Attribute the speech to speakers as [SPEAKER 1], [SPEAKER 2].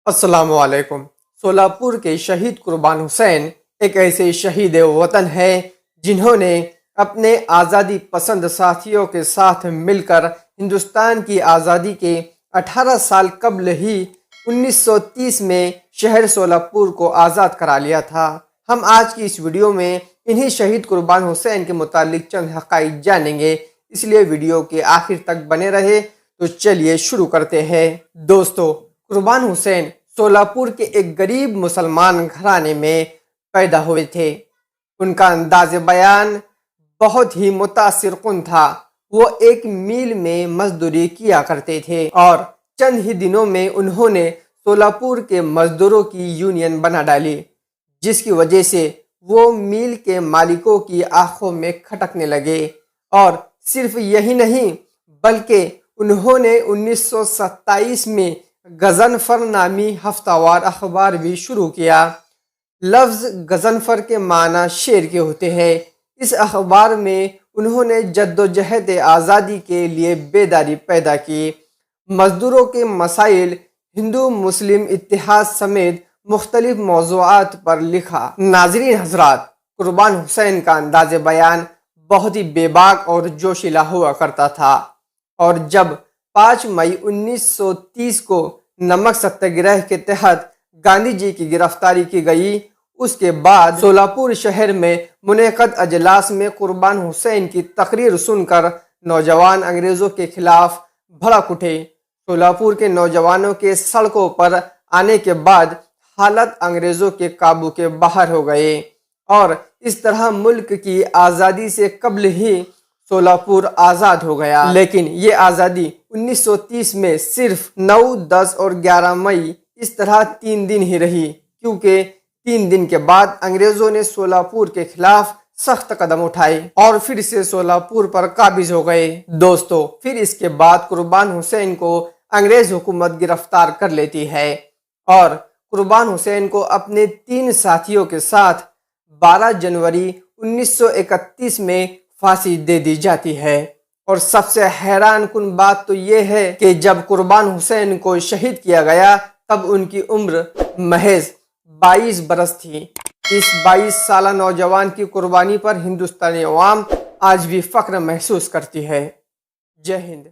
[SPEAKER 1] السلام علیکم۔ سولاپور کے شہید قربان حسین ایک ایسے شہید وطن ہیں جنہوں نے اپنے آزادی پسند ساتھیوں کے ساتھ مل کر ہندوستان کی آزادی کے 18 سال قبل ہی 1930 میں شہر سولاپور کو آزاد کرا لیا تھا۔ ہم آج کی اس ویڈیو میں انہی شہید قربان حسین کے متعلق چند حقائق جانیں گے، اس لیے ویڈیو کے آخر تک بنے رہے۔ تو چلیے شروع کرتے ہیں۔ دوستو، قربان حسین سولاپور کے ایک غریب مسلمان گھرانے میں پیدا ہوئے تھے۔ ان کا انداز بیان بہت ہی متاثر کن تھا۔ وہ ایک میل میں مزدوری کیا کرتے تھے اور چند ہی دنوں میں انہوں نے سولاپور کے مزدوروں کی یونین بنا ڈالی، جس کی وجہ سے وہ میل کے مالکوں کی آنکھوں میں کھٹکنے لگے۔ اور صرف یہی نہیں بلکہ انہوں نے 1927 میں غضنفر نامی ہفتہ وار اخبار بھی شروع کیا۔ لفظ غضنفر کے معنی شیر کے ہوتے ہیں۔ اس اخبار میں انہوں نے جدوجہد آزادی کے لیے بیداری پیدا کی، مزدوروں کے مسائل، ہندو مسلم اتحاد سمیت مختلف موضوعات پر لکھا۔ ناظرین حضرات، قربان حسین کا انداز بیان بہت ہی بے باک اور جوشیلا ہوا کرتا تھا، اور جب 5 مئی 1930 کو نمک ستیہ گرہ کے تحت گاندھی جی کی گرفتاری کی گئی، اس کے بعد سولاپور شہر میں منعقد اجلاس میں قربان حسین کی تقریر سن کر نوجوان انگریزوں کے خلاف بھڑک اٹھے۔ سولاپور کے نوجوانوں کے سڑکوں پر آنے کے بعد حالت انگریزوں کے قابو کے باہر ہو گئے، اور اس طرح ملک کی آزادی سے قبل ہی سولاپور آزاد ہو گیا۔ لیکن یہ آزادی 1930 میں صرف 9، 10 اور 11 مئی اس طرح 3 دن ہی رہی، کیونکہ 3 دن کے بعد انگریزوں نے سولاپور کے خلاف سخت قدم اٹھائے اور پھر سے سولاپور پر قابض ہو گئے۔ دوستو، پھر اس کے بعد قربان حسین کو انگریز حکومت گرفتار کر لیتی ہے اور قربان حسین کو اپنے 3 ساتھیوں کے ساتھ 12 جنوری 1931 میں پھانسی دے دی جاتی ہے۔ اور سب سے حیران کن بات تو یہ ہے کہ جب قربان حسین کو شہید کیا گیا تب ان کی عمر محض 22 برس تھی۔ اس 22 سالہ نوجوان کی قربانی پر ہندوستانی عوام آج بھی فخر محسوس کرتی ہے۔ جے ہند۔